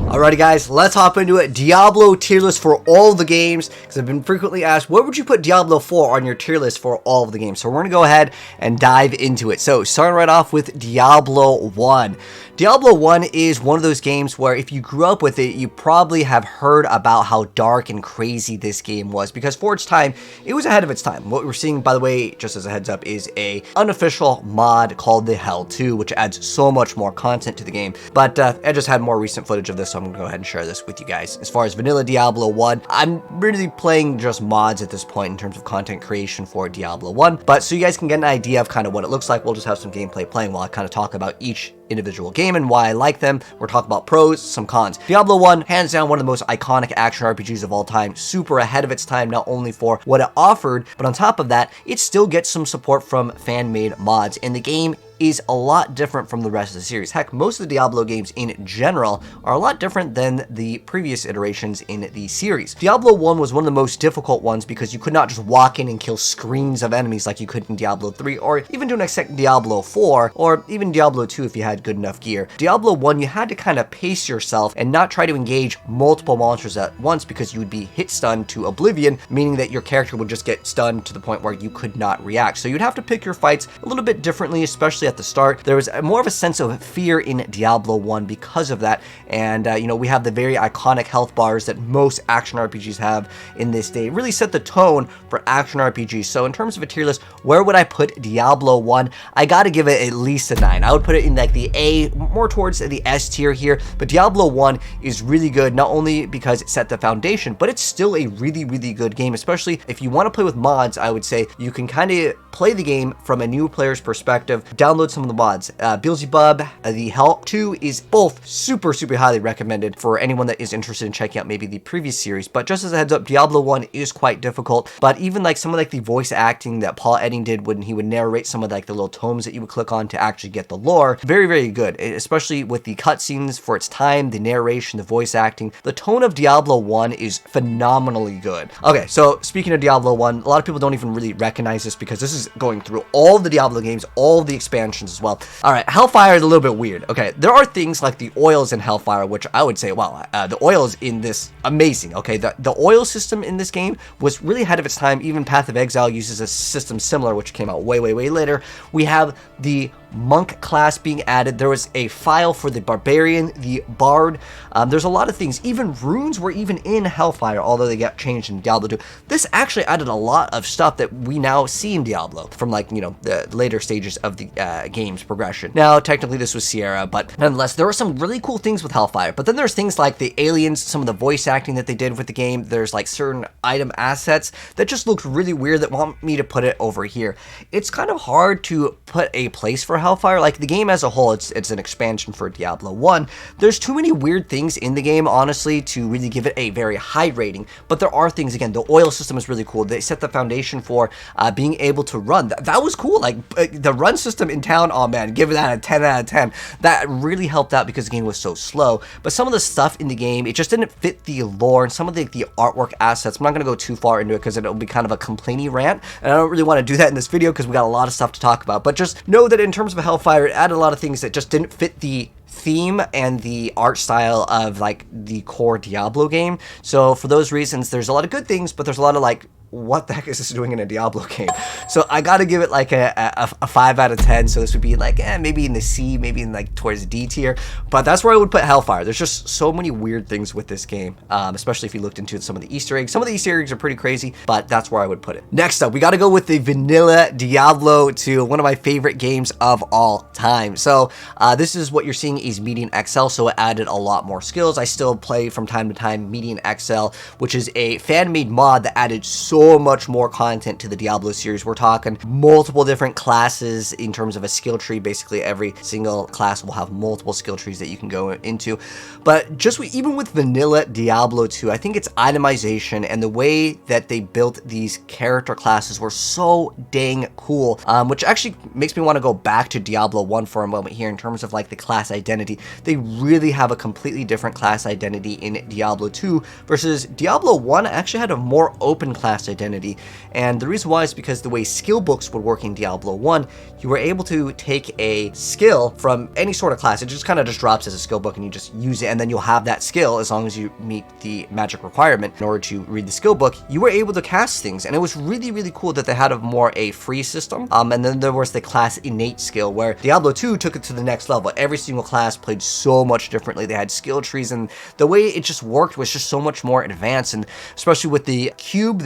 Alrighty guys, let's hop into it. Diablo tier list for all the games, because I've been frequently asked, what would you put Diablo 4 on your tier list for all of the games? So we're going to go ahead and dive into it. So starting right off with Diablo 1. Diablo 1 is one of those games where if you grew up with it, you probably have heard about how dark and crazy this game was, because for its time, it was ahead of its time. What we're seeing, by the way, just as a heads up, is a unofficial mod called the Hell 2, which adds so much more content to the game. But I just had more recent footage of this, so I'm going to go ahead and share this with you guys. As far as vanilla Diablo 1, I'm really playing just mods at this point in terms of content creation for Diablo 1. But so you guys can get an idea of kind of what it looks like, we'll just have some gameplay playing while I kind of talk about each individual game and why I like them. We're talking about pros, some cons. Diablo 1, hands down, one of the most iconic action RPGs of all time, super ahead of its time, not only for what it offered, but on top of that, it still gets some support from fan-made mods, and the game is a lot different from the rest of the series. Heck, most of the Diablo games in general are a lot different than the previous iterations in the series. Diablo 1 was one of the most difficult ones because you could not just walk in and kill screens of enemies like you could in Diablo 3, or even to an extent Diablo 4, or even Diablo 2 if you had good enough gear. Diablo 1, you had to kind of pace yourself and not try to engage multiple monsters at once because you would be hit stunned to oblivion, meaning that your character would just get stunned to the point where you could not react. So you'd have to pick your fights a little bit differently, especially at the start. There was more of a sense of fear in Diablo 1 because of that, and you know, we have the very iconic health bars that most action RPGs have in this day. It really set the tone for action RPGs. So in terms of a tier list, where would I put Diablo 1? I gotta give it at least a 9. I would put it in like the A, more towards the S tier here, but Diablo 1 is really good, not only because it set the foundation, but it's still a really good game, especially if you want to play with mods. I would say you can kind of play the game from a new player's perspective, download some of the mods. Beelzebub, the Hell 2 is both super highly recommended for anyone that is interested in checking out maybe the previous series. But just as a heads up, Diablo 1 is quite difficult, but even like some of like the voice acting that Paul Edding did when he would narrate some of like the little tomes that you would click on to actually get the lore, very good, especially with the cutscenes for its time, the narration, the voice acting. The tone of Diablo 1 is phenomenally good. Okay, so speaking of Diablo 1, a lot of people don't even really recognize this because this is going through all the Diablo games, all the expansions as well. Alright, Hellfire is a little bit weird. Okay, there are things like the oils in Hellfire, which I would say, wow, the oils in this, amazing. Okay, the oil system in this game was really ahead of its time. Even Path of Exile uses a system similar, which came out way later. We have the monk class being added. There was a file for the barbarian, the bard. There's a lot of things. Even runes were even in Hellfire, although they got changed in Diablo 2. This actually added a lot of stuff that we now see in Diablo from, like, you know, the later stages of the game's progression. Now, technically this was Sierra, but nonetheless, there were some really cool things with Hellfire. But then there's things like the aliens, some of the voice acting that they did with the game. There's like certain item assets that just looked really weird that want me to put it over here. It's kind of hard to put a place for Hellfire. Like the game as a whole, it's an expansion for Diablo 1. There's too many weird things in the game, honestly, to really give it a very high rating. But there are things, again, the oil system is really cool. They set the foundation for being able to run. That was cool. Like the run system in town, oh man, give that a 10 out of 10. That really helped out because the game was so slow. But some of the stuff in the game, it just didn't fit the lore and some of the artwork assets. I'm not going to go too far into it because it'll be kind of a complaining rant, and I don't really want to do that in this video because we got a lot of stuff to talk about. But just know that in terms of Hellfire, it added a lot of things that just didn't fit the theme and the art style of like the core Diablo game. So for those reasons, there's a lot of good things, but there's a lot of like, what the heck is this doing in a Diablo game? So I gotta give it like a 5 out of 10. So this would be like maybe in the C, maybe in like towards D tier, but that's where I would put Hellfire. There's just so many weird things with this game, especially if you looked into some of the Easter eggs. Some of the Easter eggs are pretty crazy, but that's where I would put it. Next up, we gotta go with the vanilla Diablo 2, one of my favorite games of all time. So this is what you're seeing is Median XL, so it added a lot more skills. I still play from time to time Median XL, which is a fan-made mod that added so much more content to the Diablo series. We're talking multiple different classes in terms of a skill tree. Basically, every single class will have multiple skill trees that you can go into. But just even with vanilla Diablo 2, I think its itemization and the way that they built these character classes were so dang cool, which actually makes me want to go back to Diablo 1 for a moment here in terms of like the class identity. They really have a completely different class identity in Diablo 2 versus Diablo 1 actually had a more open class identity. And the reason why is because the way skill books would work in Diablo 1, you were able to take a skill from any sort of class. It just kind of just drops as a skill book and you just use it, and then you'll have that skill as long as you meet the magic requirement in order to read the skill book. You were able to cast things, and it was really, really cool that they had a free system. And then there was the class innate skill, where Diablo 2 took it to the next level. Every single class played so much differently. They had skill trees, and the way it just worked was just so much more advanced. And especially with the cube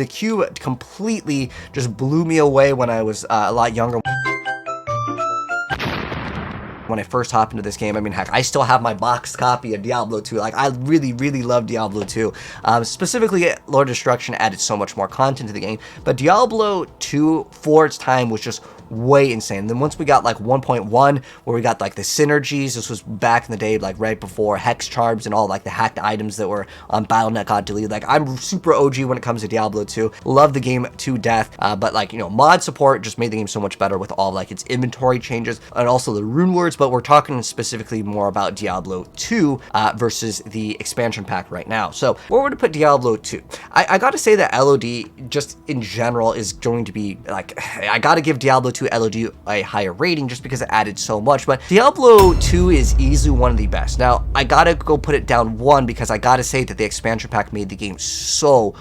completely just blew me away when I was a lot younger. When I first hopped into this game, I mean, heck, I still have my boxed copy of Diablo 2. Like, I really, really love Diablo 2. Specifically, Lord of Destruction added so much more content to the game, but Diablo 2, for its time, was just way insane. And then once we got like 1.1, where we got like the synergies, this was back in the day, like right before hex charms and all like the hacked items that were on Battle.net got deleted. Like, I'm super OG when it comes to Diablo 2. Love the game to death, but like, you know, mod support just made the game so much better with all like its inventory changes and also the rune words. But we're talking specifically more about Diablo 2 versus the expansion pack right now. So where would I put Diablo 2? I gotta say that LOD just in general is going to be like, I gotta give Diablo 2 LOD a higher rating just because it added so much, but Diablo 2 is easily one of the best. Now, I gotta go put it down 1 because I gotta say that the expansion pack made the game so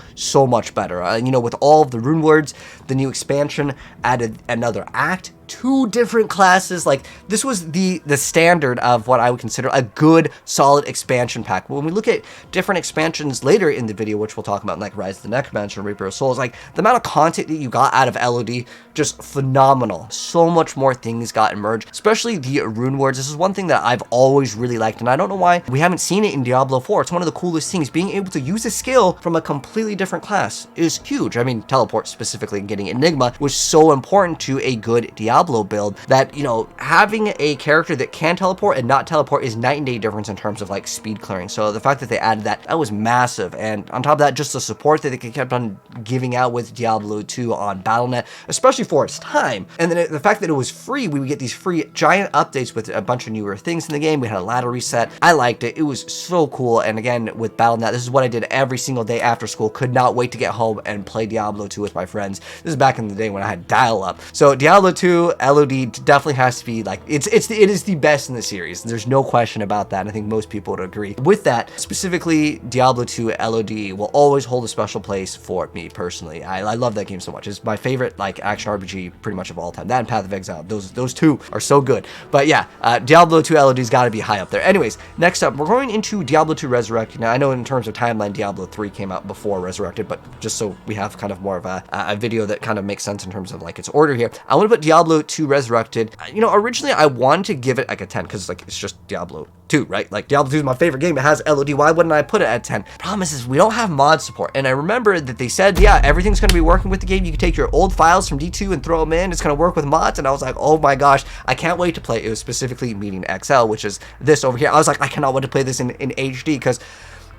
much better. You know, with all of the rune words, the new expansion added another act, 2 different classes. Like, this was the standard of what I would consider a good, solid expansion pack. When we look at different expansions later in the video, which we'll talk about, like Rise of the Necromancer and Reaper of Souls, like, the amount of content that you got out of LOD, just phenomenal. So much more things got merged, especially the rune words. This is one thing that I've always really liked, and I don't know why we haven't seen it in Diablo 4. It's one of the coolest things. Being able to use a skill from a completely different class is huge. I mean, teleport specifically and getting Enigma was so important to a good Diablo build that, you know, having a character that can teleport and not teleport is night and day difference in terms of like speed clearing. So the fact that they added that was massive. And on top of that, just the support that they kept on giving out with Diablo 2 on Battle.net, especially for its time. And then the fact that it was free, we would get these free giant updates with a bunch of newer things in the game. We had a ladder reset. I liked it. It was so cool. And again, with Battle.net, this is what I did every single day after school. Could not wait to get home and play Diablo 2 with my friends. This is back in the day when I had dial-up. So Diablo 2 LOD definitely has to be like, it is the best in the series. There's no question about that. I think most people would agree with that. Specifically, Diablo 2 LOD will always hold a special place for me personally. I love that game so much. It's my favorite like action RPG pretty much of all time. That and Path of Exile, those two are so good. But yeah, Diablo 2 LOD's got to be high up there. Anyways, next up, we're going into Diablo 2 Resurrected. Now, I know in terms of timeline, Diablo 3 came out before Resurrected, but just so we have kind of more of a video that kind of makes sense in terms of like its order here, I want to put Diablo 2 Resurrected. You know, originally I wanted to give it like a 10 because like it's just Diablo 2, right? Like, Diablo 2 is my favorite game. It has LOD. Why wouldn't I put it at 10? Problem is we don't have mod support. And I remember that they said, yeah, everything's going to be working with the game. You can take your old files from D2 and throw them in. It's going to work with mods. And I was like, oh my gosh, I can't wait to play. It was specifically Meeting XL, which is this over here. I was like, I cannot wait to play this in HD because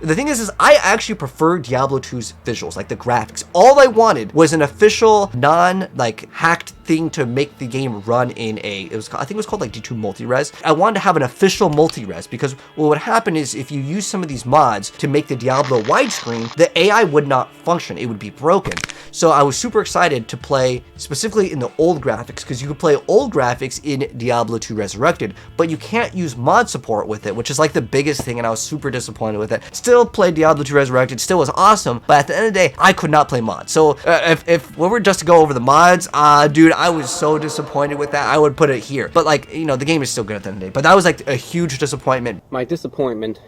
the thing is I actually prefer Diablo 2's visuals, like the graphics. All I wanted was an official, like hacked thing to make the game run in I think it was called like D2 multi-res. I wanted to have an official multi-res because what would happen is if you use some of these mods to make the Diablo widescreen, the AI would not function. It would be broken. So I was super excited to play specifically in the old graphics because you could play old graphics in Diablo 2 Resurrected, but you can't use mod support with it, which is like the biggest thing, and I was super disappointed with it. Still played Diablo 2 Resurrected, still was awesome, but at the end of the day, I could not play mods. So if we were just to go over the mods, dude, I was so disappointed with that. I would put it here. But like, you know, the game is still good at the end of the day. But that was like a huge disappointment. My disappointment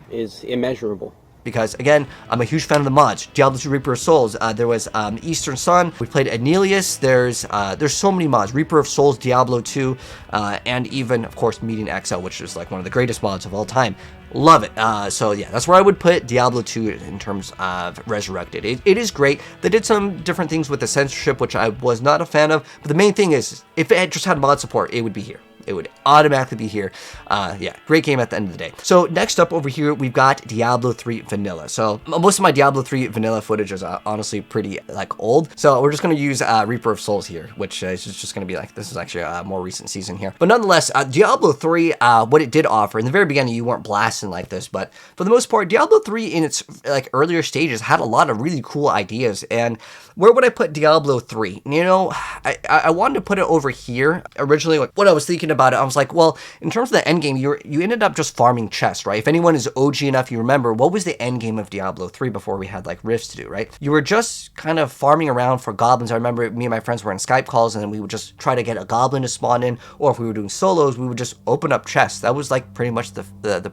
is immeasurable. Because again, I'm a huge fan of the mods. Diablo 2 Reaper of Souls, there was Eastern Sun, we played Anelius, there's so many mods, Reaper of Souls, Diablo 2, and even, of course, Meeting XL, which is like one of the greatest mods of all time. Love it. So yeah, that's where I would put Diablo 2 in terms of Resurrected. It is great. They did some different things with the censorship, which I was not a fan of, but the main thing is, if it had just had mod support, it would be here. it would automatically be here. Yeah, great game at the end of the day. So next up over here, we've got Diablo 3 Vanilla. So most of my Diablo 3 Vanilla footage is honestly pretty like old. So we're just going to use Reaper of Souls here, which is just going to be like, this is actually a more recent season here. But nonetheless, Diablo 3, what it did offer, in the very beginning, you weren't blasting like this, but for the most part, Diablo 3 in its like earlier stages had a lot of really cool ideas. And where would I put Diablo 3? You know, I wanted to put it over here. Originally, like, when I was thinking about it, I was like, well, in terms of the end game, you ended up just farming chests, right? If anyone is OG enough, you remember, what was the end game of Diablo 3 before we had like rifts to do, right? You were just kind of farming around for goblins. I remember me and my friends were in Skype calls, and then we would just try to get a goblin to spawn in, or if we were doing solos, we would just open up chests. That was like pretty much the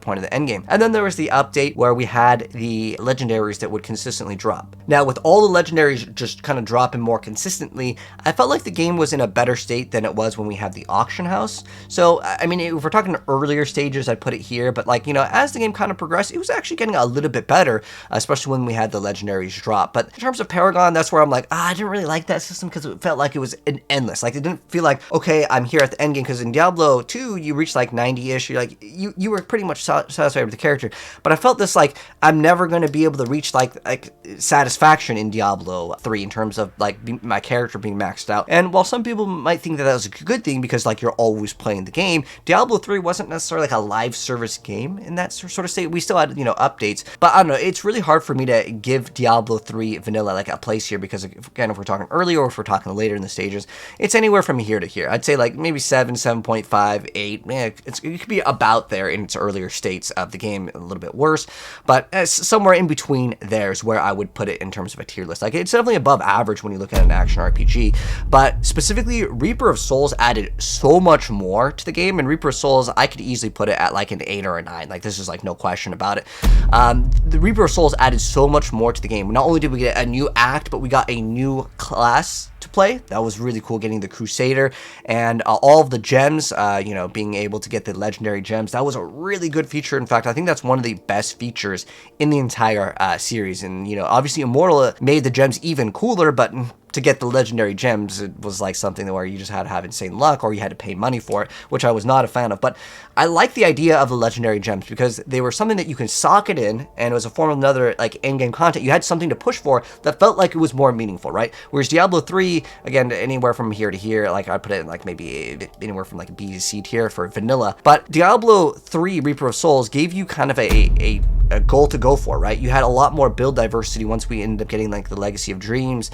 point of the end game. And then there was the update where we had the legendaries that would consistently drop. Now, with all the legendaries just kind of dropping more consistently, I felt like the game was in a better state than it was when we had the auction house. So, I mean, if we're talking earlier stages, I'd put it here, but like, you know, as the game kind of progressed, it was actually getting a little bit better, especially when we had the legendaries drop. But in terms of Paragon, that's where I'm like, I didn't really like that system because it felt like it was an endless. Like, it didn't feel like, okay, I'm here at the end game, because in Diablo 2, you reached like 90-ish, you're like, you were pretty much satisfied with the character. But I felt this like, I'm never going to be able to reach like satisfaction in Diablo 3 in terms of like my character being maxed out. And while some people might think that was a good thing because like you're always playing the game, Diablo 3 wasn't necessarily like a live service game in that sort of state. We still had, you know, updates, but I don't know, it's really hard for me to give Diablo 3 Vanilla like a place here, because again, if we're talking early or if we're talking later in the stages, it's anywhere from here to here. I'd say like maybe 7, 7.5, 8. Man, it could be about there in its earlier states of the game, a little bit worse, but somewhere in between there is where I would put it in terms of a tier list. Like, it's definitely above average when you look at an action RPG, but specifically Reaper of Souls added so much more to the game, and Reaper of Souls, I could easily put it at like an 8 or a 9. Like, this is like no question about it. The Reaper of Souls added so much more to the game. Not only did we get a new act, but we got a new class to play. That was really cool, getting the Crusader and all of the gems, you know, being able to get the legendary gems. That was a really good feature. In fact, I think that's one of the best features in the entire series. And, you know, obviously Immortal made the gems even cooler, but to get the legendary gems, it was like something where you just had to have insane luck, or you had to pay money for it, which I was not a fan of. But I like the idea of the legendary gems because they were something that you can sock it in, and it was a form of another like in-game content. You had something to push for that felt like it was more meaningful, right? Whereas Diablo 3, again, anywhere from here to here, like I put it in like maybe anywhere from like B to C tier for vanilla. But Diablo 3 Reaper of Souls gave you kind of a goal to go for, right? You had a lot more build diversity once we ended up getting like the Legacy of Dreams,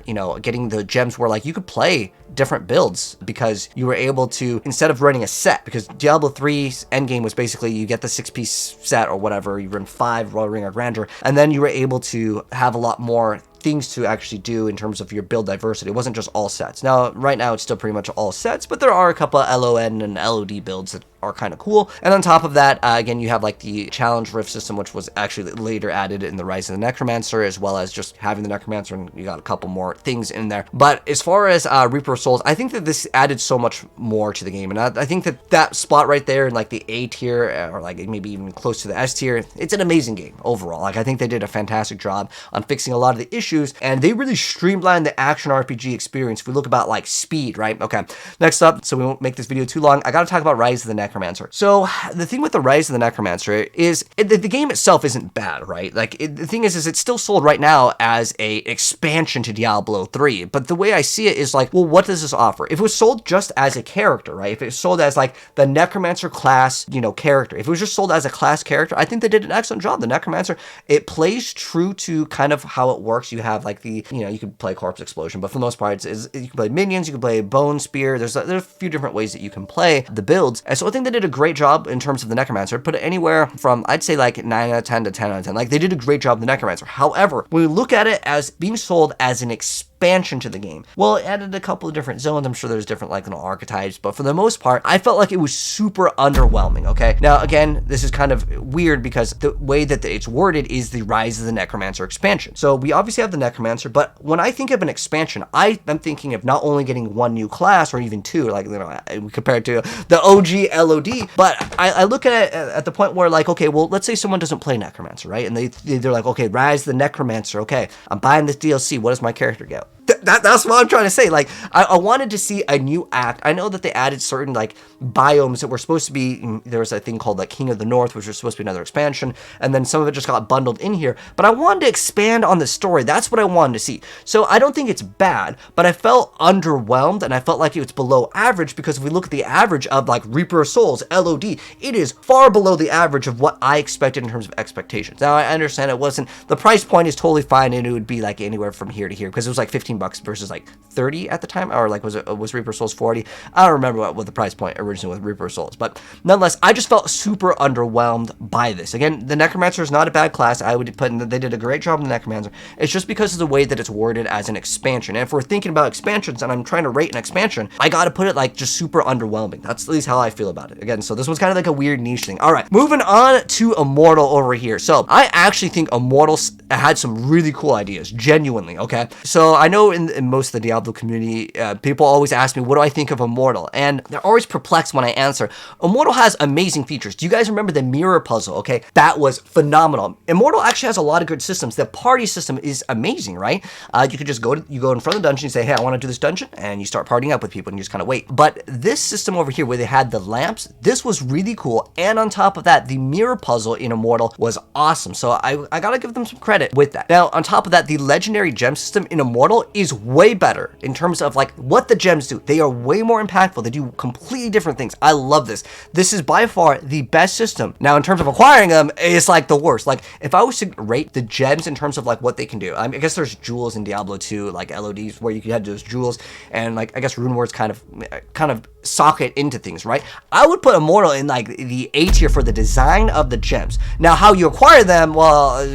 you know, getting the gems where like you could play different builds because you were able to, instead of running a set, because Diablo 3's endgame was basically you get the 6-piece set or whatever, you run 5 Royal Ring of Grandeur, and then you were able to have a lot more things to actually do in terms of your build diversity. It wasn't just all sets. Now, right now, it's still pretty much all sets, but there are a couple of LON and LOD builds that are kind of cool. And on top of that, again, you have like the challenge rift system, which was actually later added in the Rise of the Necromancer, as well as just having the Necromancer, and you got a couple more things in there. But as far as Reaper of Souls, I think that this added so much more to the game, and I think that spot right there in like the A tier, or like maybe even close to the S tier, it's an amazing game overall. Like, I think they did a fantastic job on fixing a lot of the issues, and they really streamlined the action RPG experience. If we look about like speed, right? Okay, next up, so we won't make this video too long, I gotta talk about Rise of the Necromancer. So the thing with the Rise of the Necromancer is the game itself isn't bad, right? Like, the thing is it's still sold right now as a expansion to Diablo 3, but the way I see it is like, well, what does this offer? If it was sold just as a character, right? If it was sold as like the Necromancer class, you know, character, if it was just sold as a class character, I think they did an excellent job. The Necromancer, it plays true to kind of how it works. You have like the, you know, you could play Corpse Explosion, but for the most part, you can play minions, you can play Bone Spear. There's a few different ways that you can play the builds, and so I think they did a great job in terms of the Necromancer. Put it anywhere from, I'd say, like 9 out of 10 to 10 out of 10. Like, they did a great job with the Necromancer. However, when we look at it as being sold as an expansion to the game, well, it added a couple of different zones. I'm sure there's different, like, you know, archetypes, but for the most part, I felt like it was super underwhelming, okay? Now, again, this is kind of weird because the way that it's worded is the Rise of the Necromancer expansion. So we obviously have the Necromancer, but when I think of an expansion, I'm thinking of not only getting one new class or even two, like, you know, compared to the OG LOD, but I look at it at the point where, like, okay, well, let's say someone doesn't play Necromancer, right? And they're like, okay, Rise the Necromancer, okay, I'm buying this DLC, what does my character get? That's what I'm trying to say. Like, I wanted to see a new act. I know that they added certain like biomes that were supposed to be, there was a thing called like King of the North, which was supposed to be another expansion, and then some of it just got bundled in here, but I wanted to expand on the story. That's what I wanted to see. So I don't think it's bad, but I felt underwhelmed, and I felt like it was below average, because if we look at the average of like Reaper of Souls, LOD, it is far below the average of what I expected in terms of expectations. Now, I understand it wasn't, the price point is totally fine, and it would be like anywhere from here to here, because it was like $15 versus like 30 at the time, or like was Reaper of Souls 40? I don't remember what the price point originally with Reaper of Souls, but nonetheless, I just felt super underwhelmed by this. Again, the Necromancer is not a bad class. I would put in that they did a great job in the Necromancer. It's just because of the way that it's worded as an expansion. And if we're thinking about expansions and I'm trying to rate an expansion, I gotta put it like just super underwhelming. That's at least how I feel about it. Again, so this was kind of like a weird niche thing. All right, moving on to Immortal over here. So I actually think Immortal had some really cool ideas, genuinely, okay? So I know in most of the Diablo community, people always ask me, what do I think of Immortal? And they're always perplexed when I answer. Immortal has amazing features. Do you guys remember the mirror puzzle? Okay, that was phenomenal. Immortal actually has a lot of good systems. The party system is amazing, right? You could just go in front of the dungeon and say, hey, I want to do this dungeon, and you start partying up with people and you just kind of wait. But this system over here where they had the lamps, this was really cool. And on top of that, the mirror puzzle in Immortal was awesome. So I gotta give them some credit with that. Now, on top of that, the legendary gem system in Immortal is way better in terms of like what the gems do. They are way more impactful. They do completely different things. I love this. This is by far the best system. Now, in terms of acquiring them, it's like the worst. Like, if I was to rate the gems in terms of like what they can do, I guess there's jewels in Diablo 2, like LODs, where you can have those jewels, and like I guess rune words kind of socket into things, right? I would put Immortal in like the A tier for the design of the gems. Now, how you acquire them, well,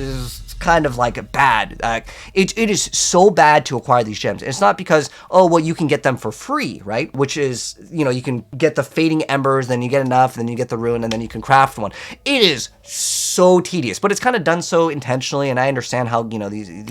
kind of like bad. It is so bad to acquire these gems. It's not because, oh, well, you can get them for free, right? Which is, you can get the fading embers, then you get enough, then you get the rune, and then you can craft one. It is so tedious, but it's kind of done so intentionally, and I understand how,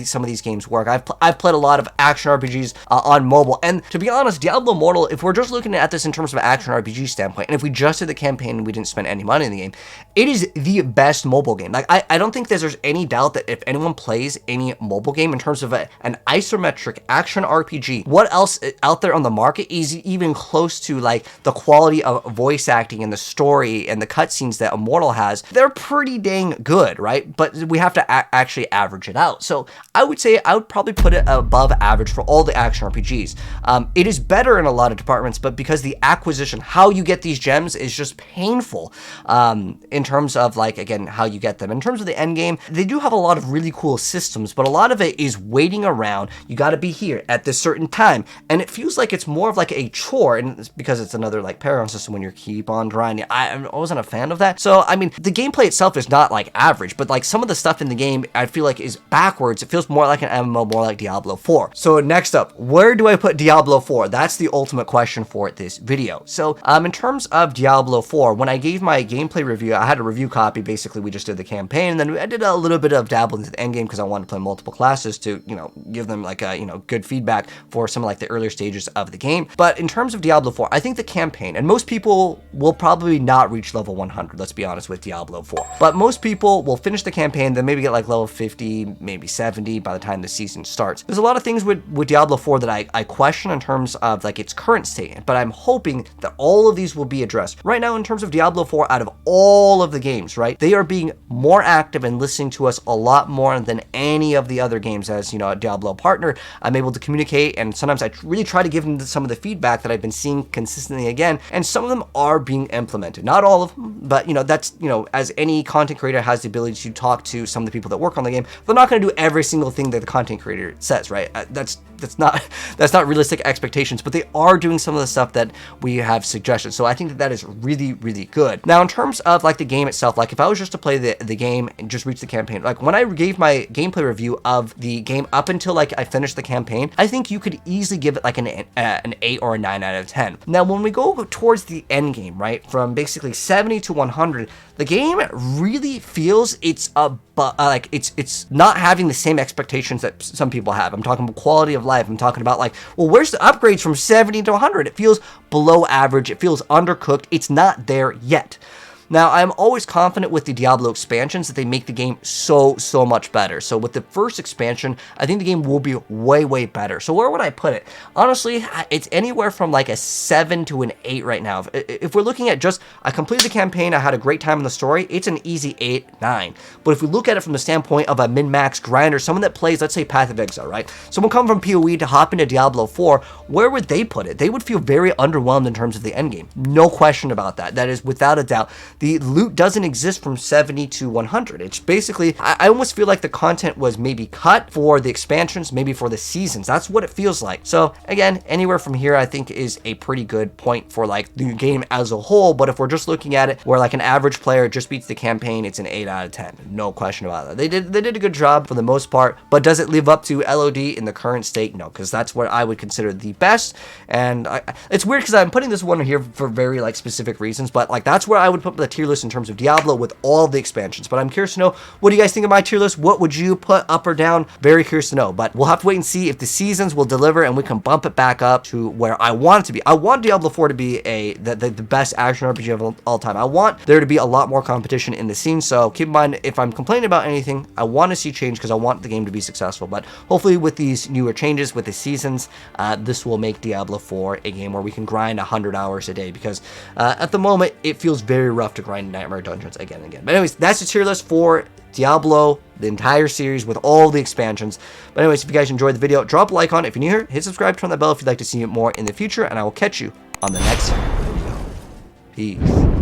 some of these games work. I've played a lot of action RPGs on mobile, and to be honest, Diablo Immortal, if we're just looking at this in terms of an action RPG standpoint, and if we just did the campaign and we didn't spend any money in the game, it is the best mobile game. Like, I don't think there's any doubt that if anyone plays any mobile game in terms of an isometric action RPG, what else out there on the market is even close to like the quality of voice acting and the story and the cutscenes that Immortal has? They're pretty dang good, right? But we have to actually average it out. So I would say I would probably put it above average for all the action RPGs. It is better in a lot of departments, but because the acquisition, how you get these gems is just painful in terms of like, again, how you get them. In terms of the end game, they do have a lot of really cool systems, but a lot of it is waiting around. You got to be here at this certain time, and it feels like it's more of like a chore, and it's because it's another like Paragon system when you keep on grinding. I wasn't a fan of that. So I mean, the gameplay itself is not like average, but like some of the stuff in the game I feel like is backwards. It feels more like an MMO, more like Diablo 4. So next up, where do I put Diablo 4? That's the ultimate question for this video. So in terms of Diablo 4, when I gave my gameplay review, I had a review copy. Basically, we just did the campaign, and then I did a little bit of dabble into the end game because I wanted to play multiple classes to, give them like a, good feedback for some of like the earlier stages of the game. But in terms of Diablo 4, I think the campaign, and most people will probably not reach level 100, let's be honest, with Diablo 4. But most people will finish the campaign, then maybe get like level 50, maybe 70 by the time the season starts. There's a lot of things with Diablo 4 that I question in terms of like its current state, but I'm hoping that all of these will be addressed. Right now, in terms of Diablo 4, out of all of the games, right, they are being more active and listening to us a lot more than any of the other games. As a Diablo partner, I'm able to communicate, and sometimes I really try to give them some of the feedback that I've been seeing consistently again, and some of them are being implemented. Not all of them, but that's, as any content creator has the ability to talk to some of the people that work on the game, they're not going to do every single thing that the content creator says, right? That's not realistic expectations, but they are doing some of the stuff that we have suggested. So I think that is really, really good. Now, in terms of like the game itself, like if I was just to play the game and just reach the campaign, like when I gave my gameplay review of the game up until like I finished the campaign, I think you could easily give it like an 8 or a 9 out of 10. Now, when we go towards the end game, right, from basically 70 to 100, the game really feels it's it's not having the same expectations that some people have. I'm talking about quality of life. I'm talking about like, well, where's the upgrades from 70 to 100? It feels below average. It feels undercooked. It's not there yet. Now, I'm always confident with the Diablo expansions that they make the game so much better. So with the first expansion, I think the game will be way better. So where would I put it? Honestly, it's anywhere from like a 7 to an 8 right now. If we're looking at just, I completed the campaign, I had a great time in the story, it's an easy 8, 9. But if we look at it from the standpoint of a min-max grinder, someone that plays, let's say, Path of Exile, right? Someone come from PoE to hop into Diablo 4, where would they put it? They would feel very underwhelmed in terms of the endgame. No question about that. That is without a doubt. The loot doesn't exist from 70 to 100. It's basically, I almost feel like the content was maybe cut for the expansions, maybe for the seasons. That's what it feels like. So again, anywhere from here, I think is a pretty good point for like the game as a whole. But if we're just looking at it where like an average player just beats the campaign, it's an 8 out of 10. No question about that. They did a good job for the most part, but does it live up to LOD in the current state? No, because that's what I would consider the best. And it's weird because I'm putting this one here for very like specific reasons, but like that's where I would put the tier list in terms of Diablo with all the expansions. But I'm curious to know, what do you guys think of my tier list? What would you put up or down? Very curious to know. But we'll have to wait and see if the seasons will deliver and we can bump it back up to where I want it to be. I want Diablo 4 to be the best action RPG of all time. I want there to be a lot more competition in the scene. So keep in mind, if I'm complaining about anything, I want to see change because I want the game to be successful. But hopefully with these newer changes, with the seasons, this will make Diablo 4 a game where we can grind 100 hours a day, because at the moment it feels very rough to grind Nightmare Dungeons again and again. But anyways, that's the tier list for Diablo, the entire series with all the expansions. But anyways, if you guys enjoyed the video, drop a like on it. If you're new here, hit subscribe, turn on that bell if you'd like to see more in the future, and I will catch you on the next video. Peace.